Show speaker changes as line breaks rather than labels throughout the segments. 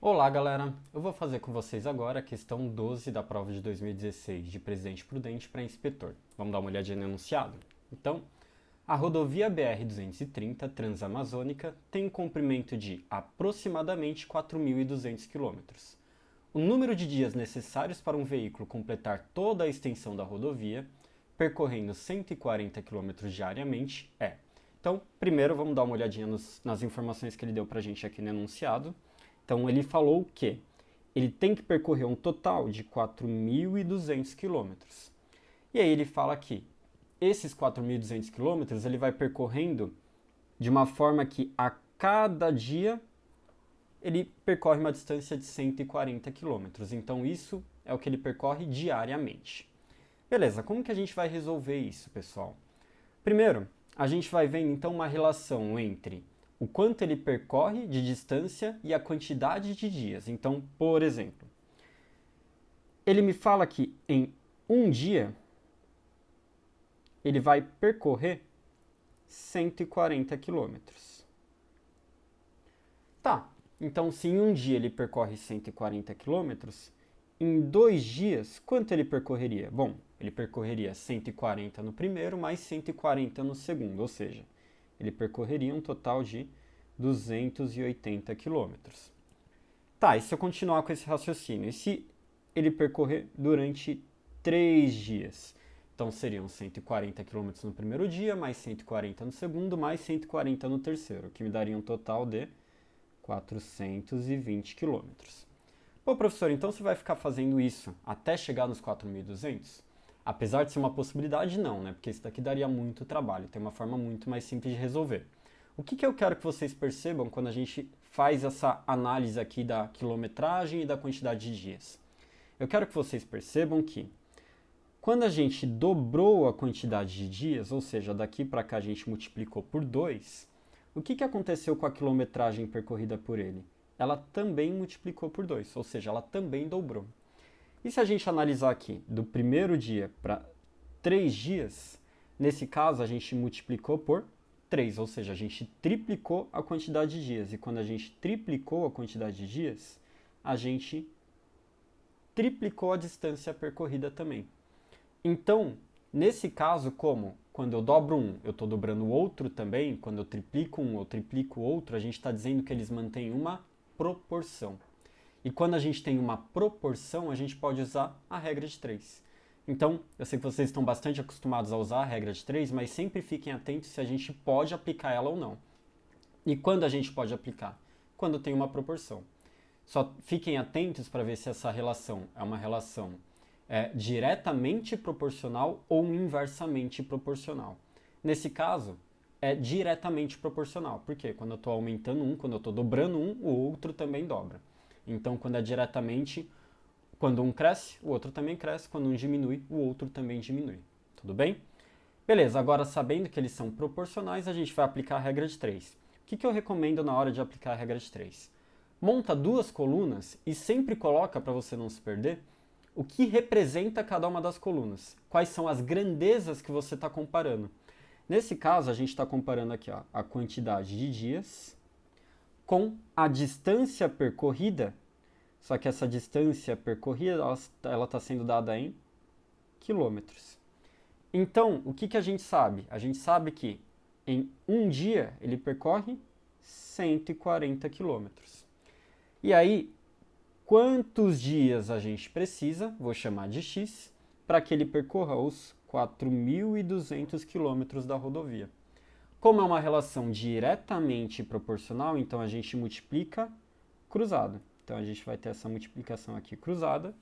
Olá, galera! Eu vou fazer com vocês agora a questão 12 da prova de 2016 de Presidente Prudente para inspetor. Vamos dar uma olhadinha no enunciado? Então, a rodovia BR-230 Transamazônica tem um comprimento de aproximadamente 4.200 km. O número de dias necessários para um veículo completar toda a extensão da rodovia, percorrendo 140 km diariamente, é. Então, primeiro vamos dar uma olhadinha nas informações que ele deu para a gente aqui no enunciado. Então, ele falou que ele tem que percorrer um total de 4.200 quilômetros. E aí ele fala que esses 4.200 quilômetros ele vai percorrendo de uma forma que a cada dia ele percorre uma distância de 140 quilômetros. Então, isso é o que ele percorre diariamente. Beleza, como que a gente vai resolver isso, pessoal? Primeiro, a gente vai ver então uma relação entre o quanto ele percorre de distância e a quantidade de dias. Então, por exemplo, ele me fala que em um dia ele vai percorrer 140 quilômetros. Tá, então se em um dia ele percorre 140 quilômetros, em 2 dias, quanto ele percorreria? Bom, ele percorreria 140 no primeiro mais 140 no segundo, ou seja, ele percorreria um total de 280 quilômetros. Tá, e se eu continuar com esse raciocínio? E se ele percorrer durante 3 dias? Então seriam 140 quilômetros no primeiro dia, mais 140 no segundo, mais 140 no terceiro, que me daria um total de 420 quilômetros. Pô, professor, então você vai ficar fazendo isso até chegar nos 4.200? Apesar de ser uma possibilidade, não, né? Porque isso daqui daria muito trabalho, tem uma forma muito mais simples de resolver. O que eu quero que vocês percebam quando a gente faz essa análise aqui da quilometragem e da quantidade de dias? Eu quero que vocês percebam que quando a gente dobrou a quantidade de dias, ou seja, daqui para cá a gente multiplicou por 2, o que aconteceu com a quilometragem percorrida por ele? Ela também multiplicou por 2, ou seja, ela também dobrou. E se a gente analisar aqui do primeiro dia para 3 dias, nesse caso a gente multiplicou por 3, ou seja, a gente triplicou a quantidade de dias. E quando a gente triplicou a quantidade de dias, a gente triplicou a distância percorrida também. Então, nesse caso, como quando eu dobro um, eu estou dobrando o outro também, quando eu triplico um, eu triplico o outro, a gente está dizendo que eles mantêm uma proporção. E quando a gente tem uma proporção, a gente pode usar a regra de 3. Então, eu sei que vocês estão bastante acostumados a usar a regra de 3, mas sempre fiquem atentos se a gente pode aplicar ela ou não. E quando a gente pode aplicar? Quando tem uma proporção. Só fiquem atentos para ver se essa relação é uma relação diretamente proporcional ou inversamente proporcional. Nesse caso, é diretamente proporcional. Por quê? Quando eu estou aumentando um, quando eu estou dobrando um, o outro também dobra. Então, quando é diretamente, quando um cresce, o outro também cresce. Quando um diminui, o outro também diminui. Tudo bem? Beleza, agora sabendo que eles são proporcionais, a gente vai aplicar a regra de 3. O que eu recomendo na hora de aplicar a regra de 3? Monta 2 colunas e sempre coloca, para você não se perder, o que representa cada uma das colunas. Quais são as grandezas que você está comparando. Nesse caso, a gente está comparando aqui ó, a quantidade de dias com a distância percorrida, só que essa distância percorrida ela está sendo dada em quilômetros. Então, o que a gente sabe? A gente sabe que em um dia ele percorre 140 quilômetros. E aí, quantos dias a gente precisa, vou chamar de x, para que ele percorra os 4.200 quilômetros da rodovia? Como é uma relação diretamente proporcional, então a gente multiplica cruzado. Então a gente vai ter essa multiplicação aqui cruzada.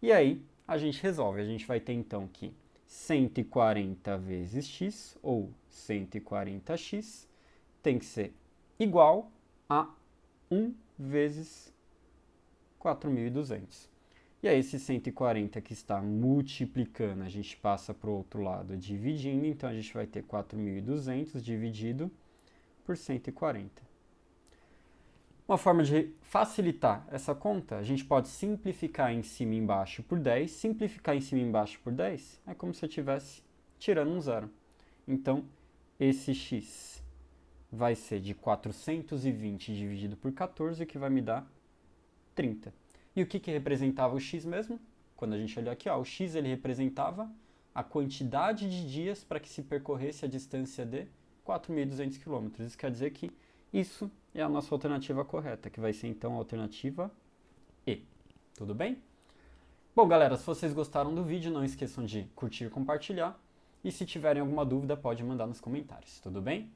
E aí a gente resolve. A gente vai ter então que 140 vezes x, ou 140x, tem que ser igual a 1 vezes 4.200. E aí esse 140 que está multiplicando, a gente passa para o outro lado dividindo, então a gente vai ter 4.200 dividido por 140. Uma forma de facilitar essa conta, a gente pode simplificar em cima e embaixo por 10. Simplificar em cima e embaixo por 10 é como se eu estivesse tirando um zero. Então, esse x vai ser de 420 dividido por 14, que vai me dar 30. E o que representava o x mesmo? Quando a gente olhou aqui, ó, o x ele representava a quantidade de dias para que se percorresse a distância de 4.200 km. Isso quer dizer que isso é a nossa alternativa correta, que vai ser então a alternativa E. Tudo bem? Bom, galera, se vocês gostaram do vídeo, não esqueçam de curtir e compartilhar. E se tiverem alguma dúvida, pode mandar nos comentários. Tudo bem?